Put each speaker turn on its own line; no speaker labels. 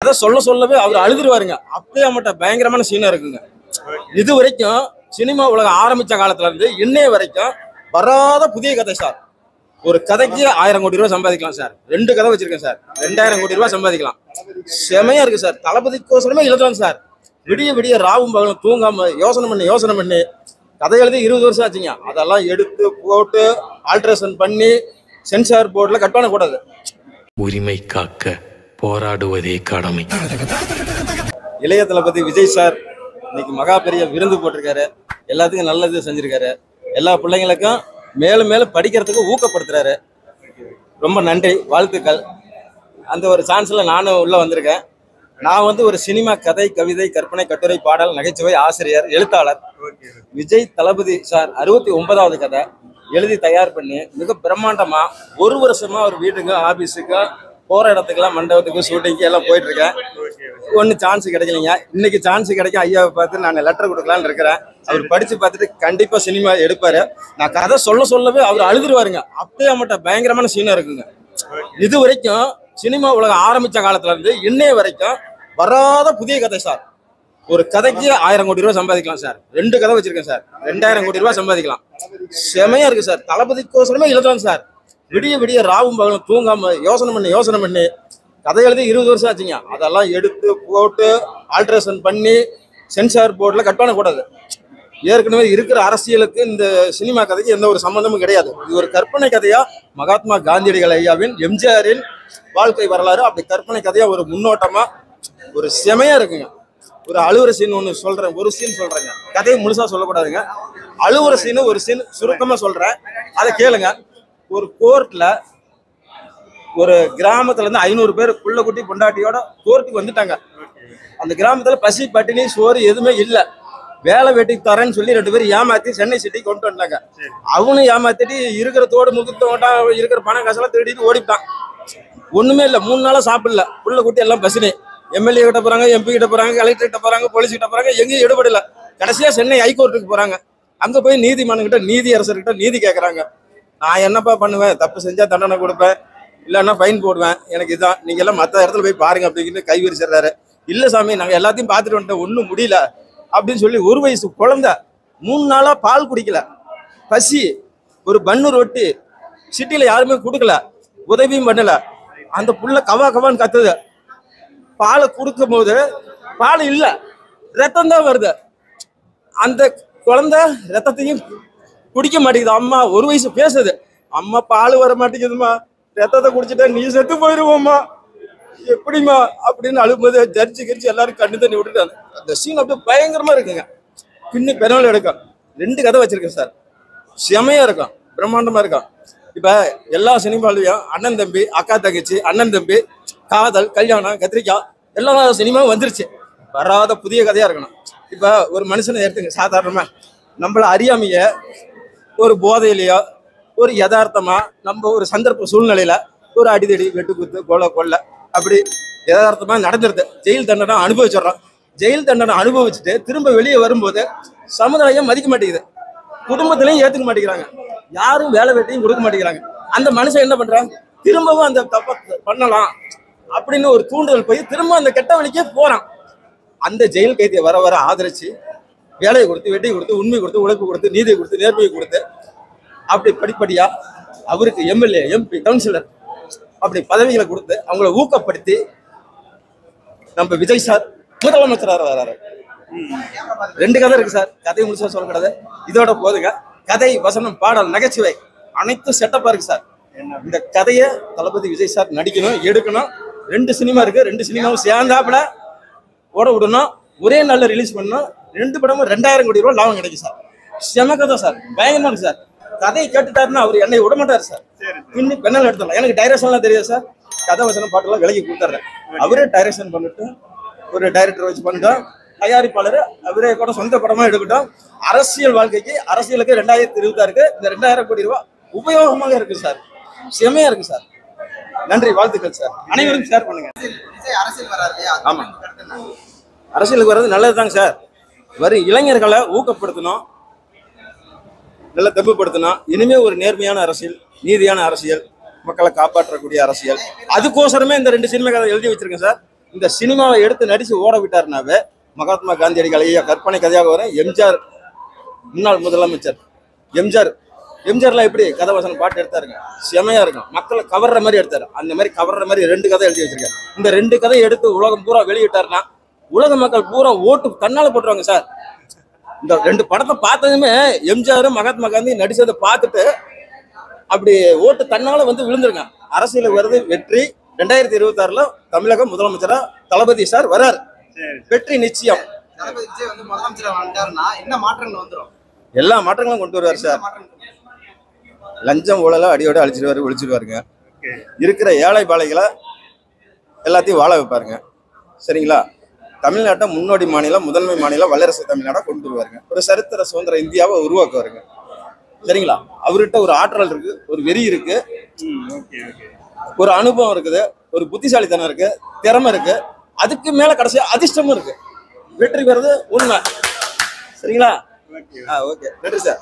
கதை சொல்லவே அவர் அழுதுருவாருங்க. அப்படியே மட்டும் பயங்கரமான சீனா இருக்குங்க. இது வரைக்கும் சினிமா உலகம் ஆரம்பிச்ச காலத்துல இருந்து இன்னைய வரைக்கும் வராத புதிய கதை சார். ஒரு கதைக்கு 1000 கோடி ரூபாய் சம்பாதிக்கலாம் சார். 2 கதை வச்சிருக்கேன் சார், 2000 கோடி ரூபாய் சம்பாதிக்கலாம். செமையா இருக்கு சார். தளபதிக்கோசரமே எழுதுறாங்க சார். விடிய விடிய ராவும் பகலும் தூங்காம யோசனை பண்ணி கதை எழுதி 20 வருஷம் ஆச்சுங்க. அதெல்லாம் எடுத்து போட்டு ஆல்ட்ரேஷன் பண்ணி சென்சார் போர்டில் கட் பண்ணக்கூடாது.
உரிமை காக்க போராடுவதே கடமை.
இளைய தளபதி விஜய் சார் இன்னைக்கு மகா பெரிய விருந்து போட்டிருக்காரு. எல்லாத்துக்கும் நல்லது செஞ்சிருக்காரு. எல்லா பிள்ளைங்களுக்கும் மேலும் மேலும் படிக்கிறதுக்கு ஊக்கப்படுத்துறாரு. ரொம்ப நன்றி, வாழ்த்துக்கள். அந்த ஒரு சான்ஸ்ல நானும் உள்ள வந்திருக்கேன். நான் ஒரு சினிமா கதை, கவிதை, கற்பனை, கட்டுரை, பாடல், நகைச்சுவை ஆசிரியர், எழுத்தாளர். விஜய் தளபதி சார் 69வது கதை எழுதி தயார் பண்ணி மிக பிரம்மாண்டமா 1 வருஷமா ஒரு வீட்டுக்கு, ஆபீஸுக்கு, போற இடத்துக்குலாம், மண்டபத்துக்கு, ஷூட்டிங்கு எல்லாம் போயிட்டு இருக்கேன். ஒன்றும் சான்ஸ் கிடைக்கலைங்க. இன்னைக்கு சான்ஸ் கிடைக்கும். ஐயாவை பார்த்து நான் லெட்டர் கொடுக்கலான்னு இருக்கிறேன். அவர் படிச்சு பார்த்துட்டு கண்டிப்பா சினிமா எடுப்பாரு. நான் கதை சொல்லவே அவர் அழுதுருவாருங்க. அப்படியே மட்டும் பயங்கரமான சீனா இருக்குங்க. இது வரைக்கும் சினிமா உலகம் ஆரம்பிச்ச காலத்துல இருந்து இன்னைய வரைக்கும் வராத புதிய கதை சார். ஒரு கதைக்கு 1000 கோடி ரூபாய் சம்பாதிக்கலாம் சார். 2 கதை வச்சிருக்கேன் சார், 2000 கோடி ரூபாய் சம்பாதிக்கலாம். செமையா இருக்கு சார். தளபதிக்கோசரமே எழுதுறாங்க சார். விடிய விடிய ராவும் பகலும் தூங்காம யோசனை பண்ணி கதை எழுதி 20 வருஷம் ஆச்சுங்க. அதெல்லாம் எடுத்து போட்டு ஆல்ட்ரேஷன் பண்ணி சென்சார் போர்டில் கட் பண்ணக்கூடாது. ஏற்கனவே இருக்கிற அரசியலுக்கு இந்த சினிமா கதைக்கு எந்த ஒரு சம்பந்தமும் கிடையாது. இது ஒரு கற்பனை கதையா மகாத்மா காந்தியடிகள் ஐயாவின், எம்ஜிஆரின் வாழ்க்கை வரலாறு அப்படி கற்பனை கதையா ஒரு முன்னோட்டமா ஒரு செமையா இருக்குங்க. ஒரு அழுவுற சீன் ஒன்று சொல்றேன், ஒரு சீன் சொல்றேங்க. கதையை முழுசா சொல்லக்கூடாதுங்க. அழுவுற சீன் ஒரு சீன் சுருக்கமா சொல்றேன், அதை கேளுங்க. ஒரு கோர்ட்ல ஒரு கிராமத்துல இருந்து 500 பேர் புள்ள குட்டி பொண்டாட்டியோட கோர்ட்டுக்கு வந்துட்டாங்க. அந்த கிராமத்துல பசி பட்டினி சோறு எதுவுமே இல்லை. வேலை வெட்டி தரேன்னு சொல்லி 2 பேர் ஏமாத்தி சென்னை சிட்டிக்கு கொண்டு வந்தாங்க. அவனும் ஏமாத்திட்டு இருக்கிற தோடு முகத்தோட்டா இருக்கிற பணம் காசெல்லாம் தேடிட்டு ஓடிட்டான். ஒண்ணுமே இல்லை. 3 நாளா சாப்பிடல. புள்ள குட்டி எல்லாம் பசினி. எம்எல்ஏ கிட்ட போறாங்க, எம்பி கிட்ட போறாங்க, கலெக்டர் கிட்ட போறாங்க, போலீஸ் கிட்ட போறாங்க, எங்கேயும் ஈடுபடல. கடைசியா சென்னை ஹைகோர்ட்டுக்கு போறாங்க. அங்க போய் நீதிமன்றங்கிட்ட, நீதி அரசர்கிட்ட நீதி கேட்கறாங்க. நான் என்னப்பா பண்ணுவேன்? தப்பு செஞ்சா தண்டனை கொடுப்பேன், இல்லைன்னா ஃபைன் போடுவேன். எனக்கு இதுதான், நீங்க எல்லாம் மற்ற இடத்துல போய் பாருங்க அப்படின்னு கை விரிச்சிடுறாரு. இல்ல சாமி, நாங்க எல்லாத்தையும் பார்த்துட்டு வந்துட்டோம், ஒன்றும் முடியல அப்படின்னு சொல்லி 1 வயசு குழந்தை 3 நாளா பால் குடிக்கல, பசி, ஒரு பன்னு ரொட்டி சிட்டியில யாருமே கொடுக்கல, உதவியும் பண்ணல. அந்த புள்ள கவான்னு கத்துது. பாலை கொடுக்கும் போது பால் இல்ல, ரத்தம் தான் வருது. அந்த குழந்தை ரத்தத்தையும் குடிக்க மாட்டேங்குது. அம்மா 1 வயசு பேசுது, அம்மா பால் வர மாட்டேங்குதுமா, ரத்தத்தை குடிச்சிட்டா நீ செத்து போயிருவோம்மா, எப்படிமா அப்படின்னு அழும்போது ஜட்ஜி கிரிச்சு எல்லாரும் கண்ணு தண்ணி விட்டுட்டாங்க. அந்த சீன் அப்படியே பயங்கரமா இருக்குங்க. பின்னி பெருநாள் எடுக்கும். 2 கதை வச்சிருக்கேன் சார். செமையா இருக்கும், பிரம்மாண்டமா இருக்கும். இப்ப எல்லா சினிமாலையும் அண்ணன் தம்பி, அக்கா தங்கச்சி, அண்ணன் தம்பி, காதல், கல்யாணம், கத்திரிக்காய் எல்லா சினிமாவும் வந்துருச்சு. வராத புதிய கதையா இருக்கணும். இப்ப ஒரு மனுஷனை எடுத்துங்க, சாதாரணமா நம்மள அறியாமைய ஒரு போதையிலையோ ஒரு யதார்த்தமா நம்ம ஒரு சந்தர்ப்ப சூழ்நிலையில ஒரு அடிதடி, வெட்டுக்குத்து, கொலை அப்படி யதார்த்தமா நடந்துருது. ஜெயில் தண்டனை அனுபவிச்சிடறோம். ஜெயில் தண்டனை அனுபவிச்சுட்டு திரும்ப வெளியே வரும்போது சமுதாயம் மதிக்க மாட்டேங்குது, குடும்பத்திலையும் ஏத்துக்க மாட்டேங்கிறாங்க, யாரும் வேலை வெட்டியும் கொடுக்க மாட்டேங்கிறாங்க. அந்த மனுஷன் என்ன பண்றாங்க? திரும்பவும் அந்த தப்பை பண்ணலாம் அப்படின்னு ஒரு தூண்டுதல் போய் திரும்ப அந்த கெட்ட வழிக்கே போறான். அந்த ஜெயில் கைதியை வர வர ஆதரிச்சு வேலையை கொடுத்து, வெட்டி கொடுத்து, உண்மை கொடுத்து, உழைப்பு கொடுத்து, நீதியை கொடுத்து, நேர்மையை கொடுத்து, அப்படி படிப்படியா அவருக்கு எம்எல்ஏ, எம்பி, கவுன்சிலர் அப்படி பதவிகளை கொடுத்து அவங்கள ஊக்கப்படுத்தி நம்ம விஜய் சார் முதலமைச்சராக வராரு. 2 கதை இருக்கு சார். கதை முழுசா சொல்லக்கூடாது, இதோட போதுங்க. கதை, வசனம், பாடல், நகைச்சுவை அனைத்தும் செட்டப்பா இருக்கு சார். இந்த கதையை தளபதி விஜய் சார் நடிக்கணும், எடுக்கணும். 2 சினிமா இருக்கு. 2 சினிமாவும் சேர்ந்தாப்புல ஓட விடணும். ஒரே நாள்ல ரிலீஸ் பண்ணணும். 2 படமும் 2000 கோடி ரூபாய் லாபம் கிடைக்கும் சார். செம கதை சார், பயங்கரமா இருக்கு சார். கதையை கேட்டுட்டாருன்னா அவர் என்னை விட மாட்டாரு சார். பின்னி பெண்ணால் எடுத்துடலாம். எனக்கு டைரக்ஷன்லாம் தெரியாது சார். கதை வசனம் பாட்டெல்லாம் விலகி கொடுத்துட்றேன். அவரே டைரக்ஷன் பண்ணிட்டு ஒரு டைரக்டர் வச்சு பண்ணிட்டோம். தயாரிப்பாளர் அவரே கூட சொந்த படமா எடுக்கட்டும். அரசியல் வாழ்க்கைக்கு, அரசியலுக்கு 2026 இந்த 2000 கோடி ரூபாய் உபயோகமாக இருக்கு சார். செமையா இருக்கு சார். நன்றி, வாழ்த்துக்கள் சார். அனைவரும் ஷேர் பண்ணுங்க. ஆமா, அரசியலுக்கு வர்றது நல்லதுதாங்க சார். வரும் இளைஞர்களை ஊக்கப்படுத்தணும், நல்லா தெம்புப்படுத்தணும். இனிமே ஒரு நேர்மையான அரசியல், நீதியான அரசியல், மக்களை காப்பாற்றக்கூடிய அரசியல், அதுக்கோசரமே இந்த 2 சினிமா கதை எழுதி வச்சிருக்கேன் சார். இந்த சினிமாவை எடுத்து நடிச்சு ஓட விட்டாருனாவே மகாத்மா காந்தியடிகள் ஐயா கற்பனை கதையாக வரும். எம்ஜிஆர் முன்னாள் முதலமைச்சர் எம்ஜிஆர்லாம் எப்படி கதை வசனம் பாட்டு எடுத்தாருங்க, செமையா இருக்கும். மக்களை கவர்ற மாதிரி எடுத்தாரு. அந்த மாதிரி கவர்ற மாதிரி 2 கதை எழுதி வச்சிருக்காரு. இந்த 2 கதையை எடுத்து உலகம் பூரா வெளியிட்டாருன்னா உலக மக்கள் பூரா ஓட்டு கண்ணால போட்டுருவாங்க சார். இந்த 2 படத்தை பார்த்ததுமே எம்ஜிஆர் மகாத்மா காந்தி நடிச்சதை பார்த்துட்டு அப்படி ஓட்டு தன்னால வந்து விழுந்துருங்க. அரசியலுக்கு வருது வெற்றி. 2026ல தமிழக முதலமைச்சரா தளபதி சார் வராரு. வெற்றி நிச்சயம்.
தளபதி விஜய் வந்து முதலமைச்சரா வந்துட்டாருன்னா என்ன மாற்றங்கள் வந்துரும்?
எல்லா மாற்றங்களும் கொண்டு வருவார் சார். லஞ்சம் ஊழல அடியோட அழிச்சிருவாரு, ஒழிச்சிருவாருங்க. இருக்கிற ஏழை பாலைகளை எல்லாத்தையும் வாழ வைப்பாருங்க. சரிங்களா? தமிழ்நாட்டை முன்னோடி மாநிலம், முதன்மை மாநிலம், வல்லரசு தமிழ்நாடா கொண்டு வருவாருங்க. ஒரு சரித்திர சுதந்திர இந்தியாவை உருவாக்குவாருங்க. சரிங்களா? அவர்கிட்ட ஒரு ஆற்றல் இருக்கு, ஒரு வெறி இருக்கு, ஒரு அனுபவம் இருக்குது, ஒரு புத்திசாலித்தனம் இருக்கு, திறமை இருக்கு. அதுக்கு மேல கடைசியா அதிர்ஷ்டமும் இருக்கு. வெற்றி பெறது உண்மை. சரிங்களா? ஓகே, நன்றி சார்.